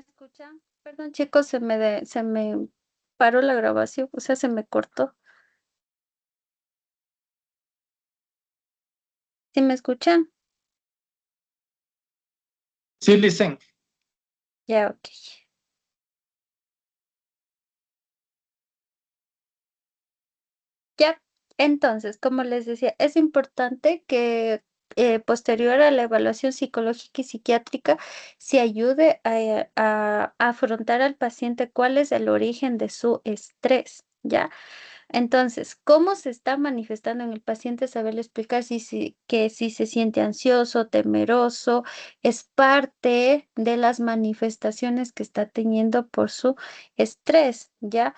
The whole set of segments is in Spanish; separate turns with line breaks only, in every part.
¿Escuchan? Perdón, chicos, se me paró la grabación, o sea, se me cortó. ¿Sí me escuchan?
Sí, listen.
Ya, ok. Ya, entonces, como les decía, es importante que posterior a la evaluación psicológica y psiquiátrica se ayude a afrontar al paciente cuál es el origen de su estrés, ¿ya? Entonces, ¿cómo se está manifestando en el paciente? Saberle explicar que si se siente ansioso, temeroso, es parte de las manifestaciones que está teniendo por su estrés, ¿ya?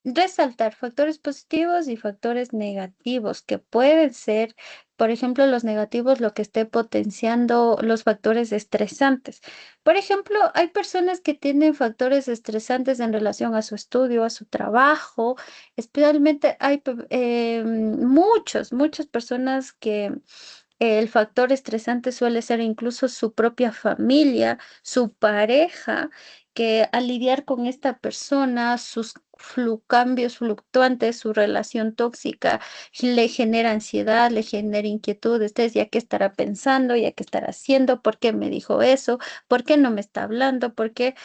Resaltar factores positivos y factores negativos que pueden ser, por ejemplo, los negativos, lo que esté potenciando los factores estresantes. Por ejemplo, hay personas que tienen factores estresantes en relación a su estudio, a su trabajo, especialmente hay muchas personas que el factor estresante suele ser incluso su propia familia, su pareja, que al lidiar con esta persona, sus cambios fluctuantes, su relación tóxica, le genera ansiedad, le genera inquietud, estrés, ya qué estará pensando, ya qué estará haciendo, por qué me dijo eso, por qué no me está hablando, por qué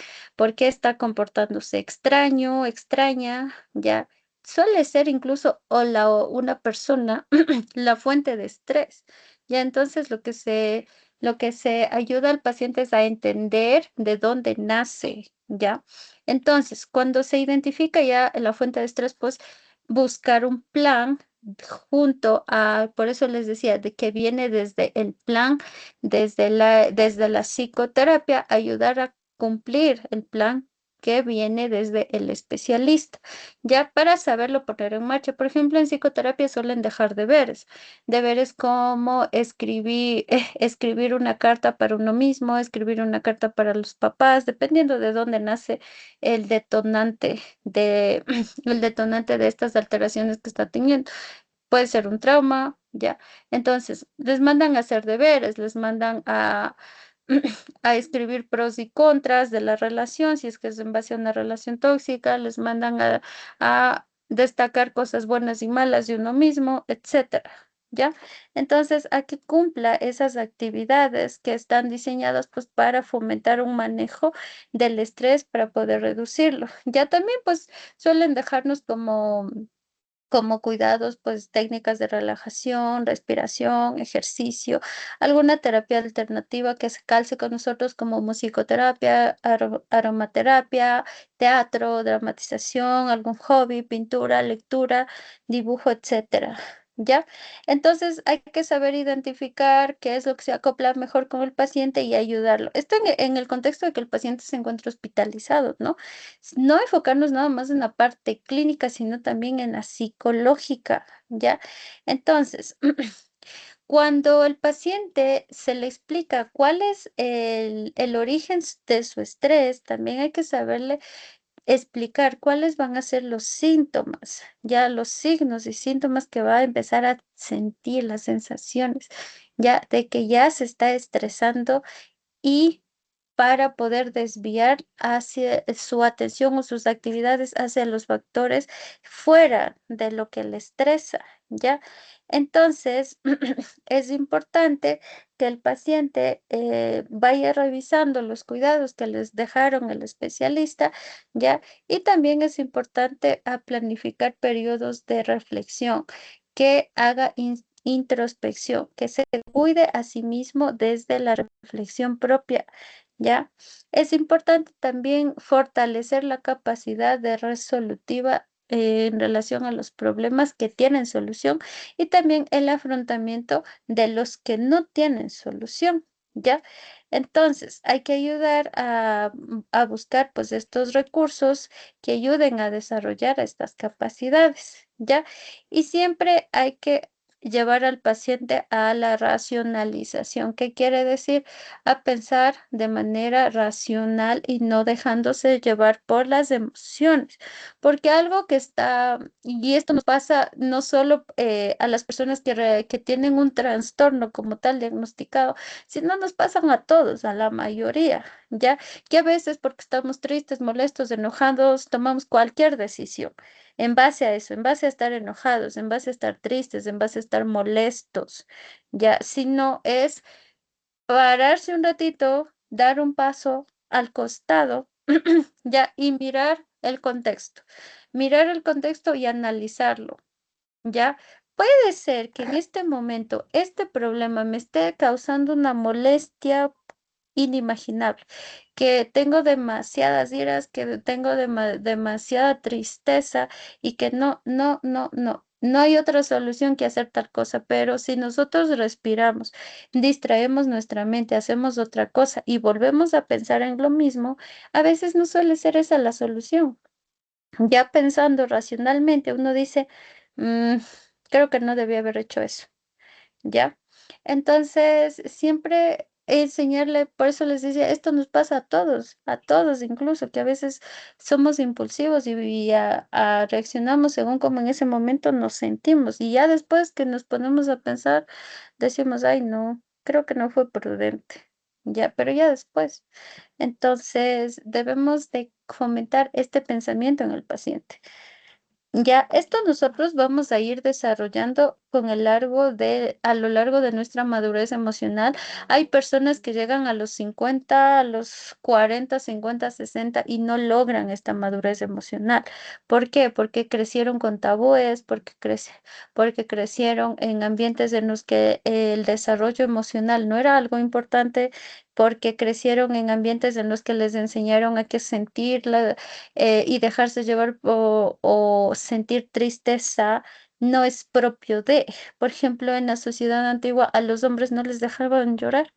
está comportándose extraño, extraña, ya. Suele ser incluso o una persona la fuente de estrés. Ya entonces lo que se ayuda al paciente es a entender de dónde nace, ¿ya? Entonces, cuando se identifica ya la fuente de estrés, pues buscar un plan junto a, por eso les decía, de que viene desde el plan, desde la psicoterapia, ayudar a cumplir el plan que viene desde el especialista, ya para saberlo poner en marcha. Por ejemplo, en psicoterapia suelen dejar deberes como escribir una carta para uno mismo, escribir una carta para los papás, dependiendo de dónde nace el detonante el detonante de estas alteraciones que está teniendo. Puede ser un trauma, ya. Entonces, les mandan a hacer deberes, les mandan a escribir pros y contras de la relación, si es que es en base a una relación tóxica, les mandan a destacar cosas buenas y malas de uno mismo, etcétera. ¿Ya? Entonces, a que cumpla esas actividades que están diseñadas pues para fomentar un manejo del estrés para poder reducirlo. Ya también pues suelen dejarnos como cuidados, pues técnicas de relajación, respiración, ejercicio, alguna terapia alternativa que se calce con nosotros como musicoterapia, aromaterapia, teatro, dramatización, algún hobby, pintura, lectura, dibujo, etcétera. ¿Ya? Entonces hay que saber identificar qué es lo que se acopla mejor con el paciente y ayudarlo. Esto en el contexto de que el paciente se encuentra hospitalizado, ¿no? No enfocarnos nada más en la parte clínica, sino también en la psicológica, ¿ya? Entonces, cuando el paciente se le explica cuál es el origen de su estrés, también hay que saberle explicar cuáles van a ser los síntomas, ya los signos y síntomas que va a empezar a sentir, las sensaciones, ya de que ya se está estresando y para poder desviar hacia su atención o sus actividades hacia los factores fuera de lo que le estresa, ¿ya? Entonces, es importante que el paciente vaya revisando los cuidados que les dejaron el especialista, ¿ya? Y también es importante planificar periodos de reflexión, que haga introspección, que se cuide a sí mismo desde la reflexión propia, ¿ya? Es importante también fortalecer la capacidad de resolutiva en relación a los problemas que tienen solución y también el afrontamiento de los que no tienen solución, ¿ya? Entonces, hay que ayudar a buscar pues estos recursos que ayuden a desarrollar estas capacidades, ¿ya? Y siempre hay que llevar al paciente a la racionalización. ¿Qué quiere decir? A pensar de manera racional y no dejándose llevar por las emociones. Porque algo que está, y esto nos pasa no solo a las personas que tienen un trastorno como tal diagnosticado, sino nos pasan a todos, a la mayoría, ¿ya? Que a veces porque estamos tristes, molestos, enojados, tomamos cualquier decisión en base a eso, en base a estar enojados, en base a estar tristes, en base a estar molestos, ¿ya? Si no es pararse un ratito, dar un paso al costado, ya, y mirar el contexto y analizarlo, ¿ya? Puede ser que en este momento este problema me esté causando una molestia inimaginable, que tengo demasiadas iras, que tengo demasiada tristeza y que no hay otra solución que hacer tal cosa, pero si nosotros respiramos, distraemos nuestra mente, hacemos otra cosa y volvemos a pensar en lo mismo, a veces no suele ser esa la solución. Ya pensando racionalmente, uno dice, "Mm, creo que no debía haber hecho eso", ¿ya? Entonces, siempre enseñarle, por eso les decía, esto nos pasa a todos incluso, que a veces somos impulsivos y reaccionamos según como en ese momento nos sentimos. Y ya después que nos ponemos a pensar, decimos, ay, no, creo que no fue prudente, ya, pero ya después. Entonces, debemos de fomentar este pensamiento en el paciente. Ya, esto nosotros vamos a ir desarrollando a lo largo de nuestra madurez emocional. Hay personas que llegan a los 50, a los 40, 50, 60 y no logran esta madurez emocional. ¿Por qué? Porque crecieron con tabúes, porque crecieron en ambientes en los que el desarrollo emocional no era algo importante, porque crecieron en ambientes en los que les enseñaron a qué sentir y dejarse llevar o sentir tristeza no es propio de. Por ejemplo, en la sociedad antigua a los hombres no les dejaban llorar,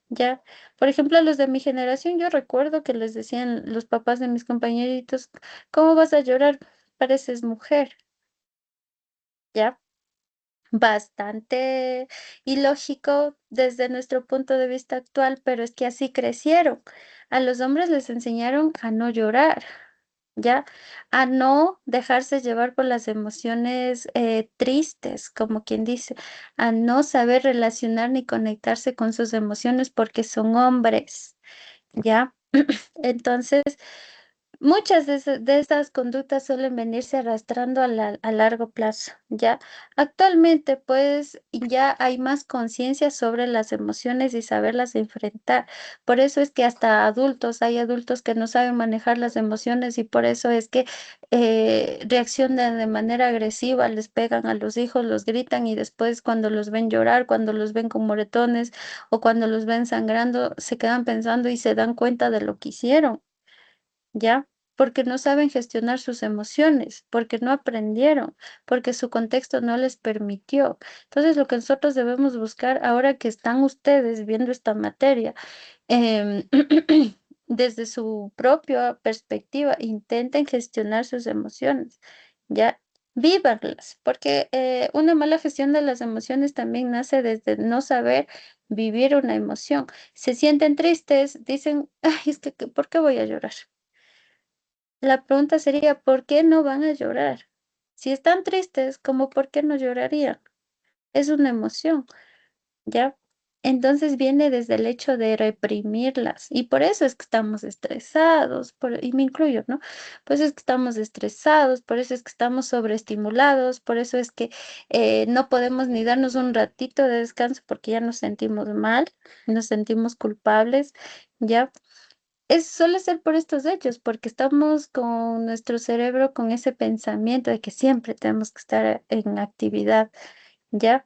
¿ya? Por ejemplo, a los de mi generación, yo recuerdo que les decían los papás de mis compañeritos, ¿cómo vas a llorar? Pareces mujer, ¿ya? Bastante ilógico desde nuestro punto de vista actual, pero es que así crecieron. A los hombres les enseñaron a no llorar. ¿Ya? A no dejarse llevar por las emociones, tristes, como quien dice, a no saber relacionar ni conectarse con sus emociones porque son hombres, ¿ya? Entonces, muchas de estas conductas suelen venirse arrastrando a largo plazo, ¿ya? Actualmente, pues, ya hay más conciencia sobre las emociones y saberlas enfrentar. Por eso es que hasta adultos, hay adultos que no saben manejar las emociones y por eso es que reaccionan de manera agresiva, les pegan a los hijos, los gritan y después cuando los ven llorar, cuando los ven con moretones o cuando los ven sangrando, se quedan pensando y se dan cuenta de lo que hicieron. ¿Ya? Porque no saben gestionar sus emociones, porque no aprendieron, porque su contexto no les permitió. Entonces, lo que nosotros debemos buscar ahora que están ustedes viendo esta materia, em, desde su propia perspectiva, intenten gestionar sus emociones, ¿ya? Vívanlas, porque una mala gestión de las emociones también nace desde no saber vivir una emoción. Se sienten tristes, dicen, ay, es que, ¿por qué voy a llorar? La pregunta sería, ¿por qué no van a llorar? Si están tristes, ¿cómo por qué no llorarían? Es una emoción, ¿ya? Entonces viene desde el hecho de reprimirlas y por eso es que estamos estresados, y me incluyo, ¿no? Por eso es que estamos estresados, por eso es que estamos sobreestimulados, por eso es que no podemos ni darnos un ratito de descanso porque ya nos sentimos mal, nos sentimos culpables, ¿ya? Suele ser por estos hechos, porque estamos con nuestro cerebro con ese pensamiento de que siempre tenemos que estar en actividad, ¿ya?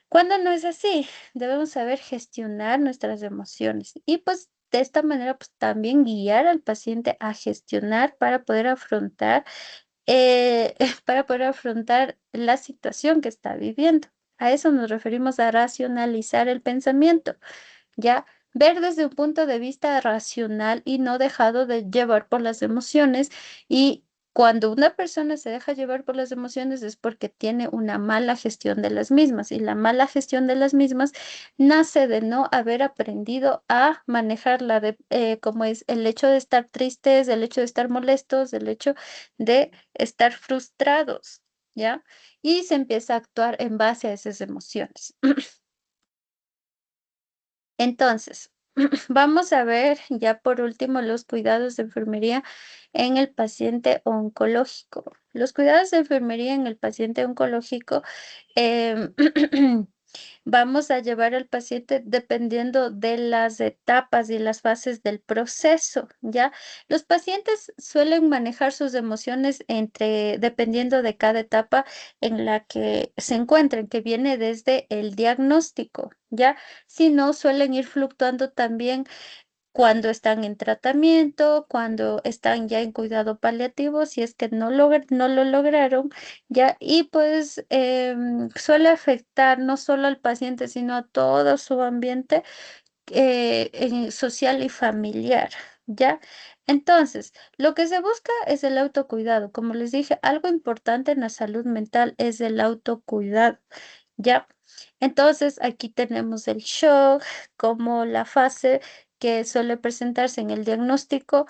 Cuando no es así, debemos saber gestionar nuestras emociones y pues de esta manera pues también guiar al paciente a gestionar para poder afrontar, para poder afrontar la situación que está viviendo. A eso nos referimos a racionalizar el pensamiento. Ya ver desde un punto de vista racional y no dejado de llevar por las emociones y Cuando una persona se deja llevar por las emociones es porque tiene una mala gestión de las mismas y la mala gestión de las mismas nace de no haber aprendido a manejarla, como es el hecho de estar tristes, el hecho de estar molestos, el hecho de estar frustrados, ¿ya? Y se empieza a actuar en base a esas emociones. Entonces, vamos a ver ya por último los cuidados de enfermería en el paciente oncológico. Los cuidados de enfermería en el paciente oncológico, em, vamos a llevar al paciente dependiendo de las etapas y las fases del proceso, ¿ya? Los pacientes suelen manejar sus emociones dependiendo de cada etapa en la que se encuentren, que viene desde el diagnóstico, ¿ya? Si no, suelen ir fluctuando también cuando están en tratamiento, cuando están ya en cuidado paliativo, si es que no lo lograron, ya, y pues suele afectar no solo al paciente, sino a todo su ambiente social y familiar, ¿ya? Entonces, lo que se busca es el autocuidado. Como les dije, algo importante en la salud mental es el autocuidado, ¿ya? Entonces, aquí tenemos el shock como la fase que suele presentarse en el diagnóstico.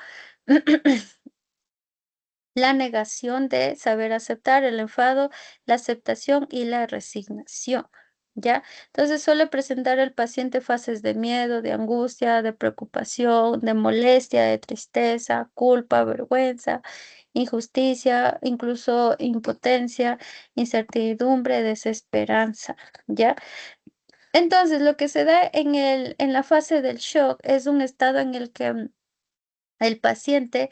La negación de saber aceptar, el enfado, la aceptación y la resignación, ¿ya? Entonces suele presentar el paciente fases de miedo, de angustia, de preocupación, de molestia, de tristeza, culpa, vergüenza, injusticia, incluso impotencia, incertidumbre, desesperanza, ¿ya? Entonces, lo que se da en la fase del shock es un estado en el que el paciente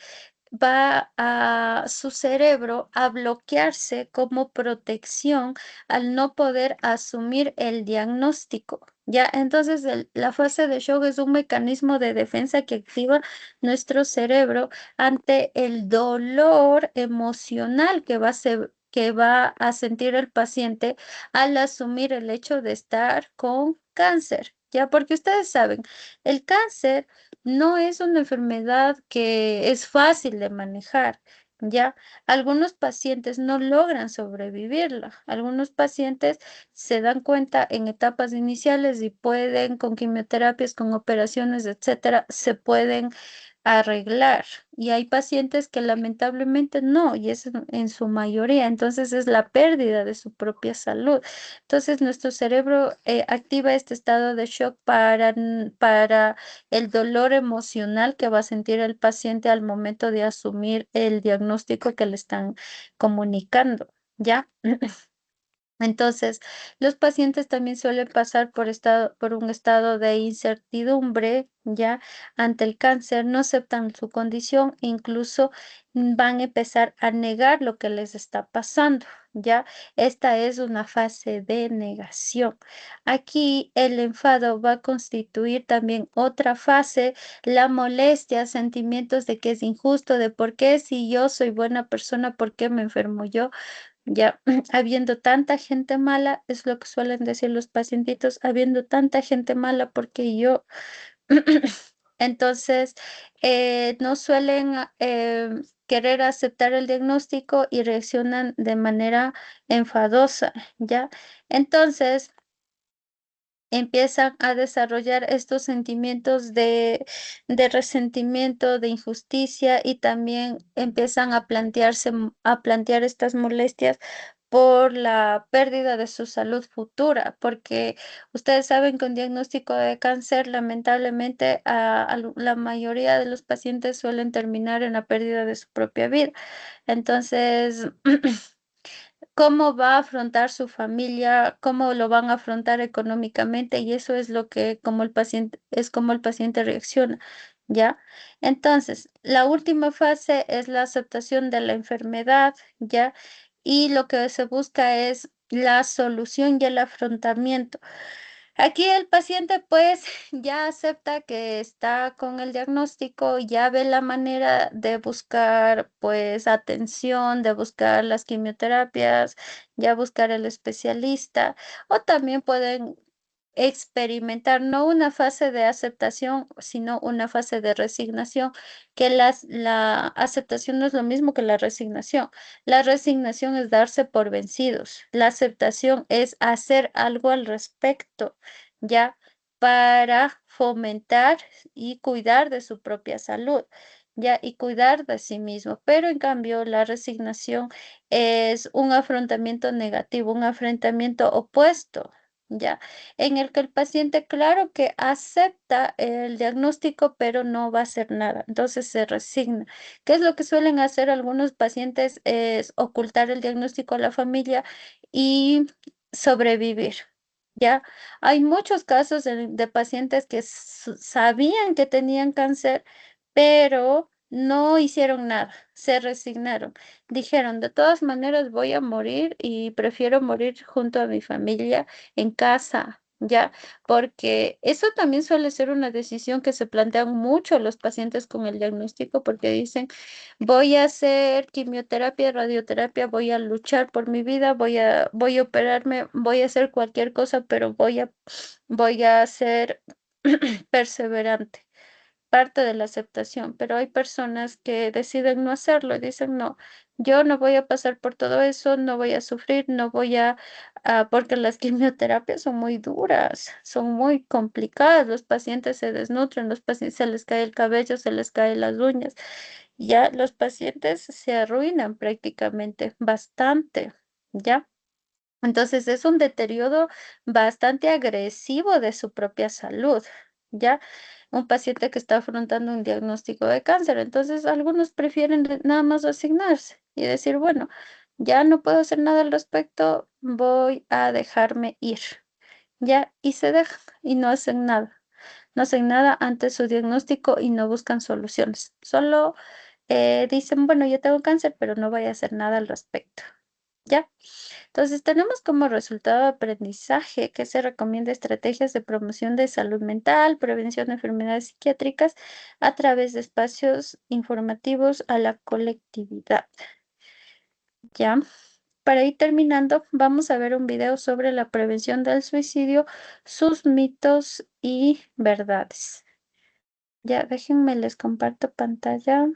va a su cerebro a bloquearse como protección al no poder asumir el diagnóstico. Ya, entonces la fase de shock es un mecanismo de defensa que activa nuestro cerebro ante el dolor emocional que va a sentir el paciente al asumir el hecho de estar con cáncer. Ya, porque ustedes saben, el cáncer no es una enfermedad que es fácil de manejar, ¿ya? Algunos pacientes no logran sobrevivirla. Algunos pacientes se dan cuenta en etapas iniciales y pueden, con quimioterapias, con operaciones, etcétera, se pueden arreglar. Y hay pacientes que lamentablemente no, y es en su mayoría. Entonces es la pérdida de su propia salud. Entonces nuestro cerebro activa este estado de shock para el dolor emocional que va a sentir el paciente al momento de asumir el diagnóstico que le están comunicando, ¿ya? Entonces, los pacientes también suelen pasar por un estado de incertidumbre, ya ante el cáncer, no aceptan su condición, e incluso van a empezar a negar lo que les está pasando, ya. Esta es una fase de negación. Aquí el enfado va a constituir también otra fase, la molestia, sentimientos de que es injusto, de por qué si yo soy buena persona, por qué me enfermo yo. Ya, habiendo tanta gente mala, es lo que suelen decir los pacientitos, habiendo tanta gente mala, porque yo, entonces, no suelen querer aceptar el diagnóstico y reaccionan de manera enfadosa, ¿ya? Entonces, empiezan a desarrollar estos sentimientos de resentimiento, de injusticia y también empiezan a a plantear estas molestias por la pérdida de su salud futura, porque ustedes saben que un diagnóstico de cáncer, lamentablemente, la mayoría de los pacientes suelen terminar en la pérdida de su propia vida. Entonces, cómo va a afrontar su familia, cómo lo van a afrontar económicamente y eso es lo que como el paciente es como el paciente reacciona, ¿ya? Entonces, la última fase es la aceptación de la enfermedad, ¿ya? Y lo que se busca es la solución y el afrontamiento. Aquí el paciente pues ya acepta que está con el diagnóstico, ya ve la manera de buscar pues atención, de buscar las quimioterapias, ya buscar el especialista o también pueden experimentar no una fase de aceptación, sino una fase de resignación, que la aceptación no es lo mismo que la resignación. La resignación es darse por vencidos. La aceptación es hacer algo al respecto, ¿ya? Para fomentar y cuidar de su propia salud, ¿ya? Y cuidar de sí mismo. Pero en cambio, la resignación es un afrontamiento negativo, un afrontamiento opuesto, ¿ya? En el que el paciente, claro que acepta el diagnóstico, pero no va a hacer nada. Entonces se resigna. ¿Qué es lo que suelen hacer algunos pacientes? Es ocultar el diagnóstico a la familia y sobrevivir. ¿Ya? Hay muchos casos de pacientes que sabían que tenían cáncer, pero no hicieron nada, se resignaron. Dijeron, de todas maneras voy a morir y prefiero morir junto a mi familia en casa, ¿ya? Porque eso también suele ser una decisión que se plantean mucho los pacientes con el diagnóstico, porque dicen, voy a hacer quimioterapia, radioterapia, voy a luchar por mi vida, voy a operarme, voy a hacer cualquier cosa, pero voy a ser perseverante, parte de la aceptación, pero hay personas que deciden no hacerlo y dicen, no, yo no voy a pasar por todo eso, no voy a sufrir, no voy porque las quimioterapias son muy duras, son muy complicadas, los pacientes se desnutren, los pacientes se les cae el cabello, se les caen las uñas, ya los pacientes se arruinan prácticamente bastante, ¿ya? Entonces es un deterioro bastante agresivo de su propia salud, ¿ya? Un paciente que está afrontando un diagnóstico de cáncer. Entonces algunos prefieren nada más resignarse y decir, bueno, ya no puedo hacer nada al respecto, voy a dejarme ir, ¿ya? Y se dejan y no hacen nada. No hacen nada ante su diagnóstico y no buscan soluciones. Solo dicen, bueno, yo tengo cáncer, pero no voy a hacer nada al respecto, ¿ya? Entonces, tenemos como resultado de aprendizaje que se recomienda estrategias de promoción de salud mental, prevención de enfermedades psiquiátricas a través de espacios informativos a la colectividad. ¿Ya? Para ir terminando, vamos a ver un video sobre la prevención del suicidio, sus mitos y verdades. Ya, déjenme, les comparto pantalla.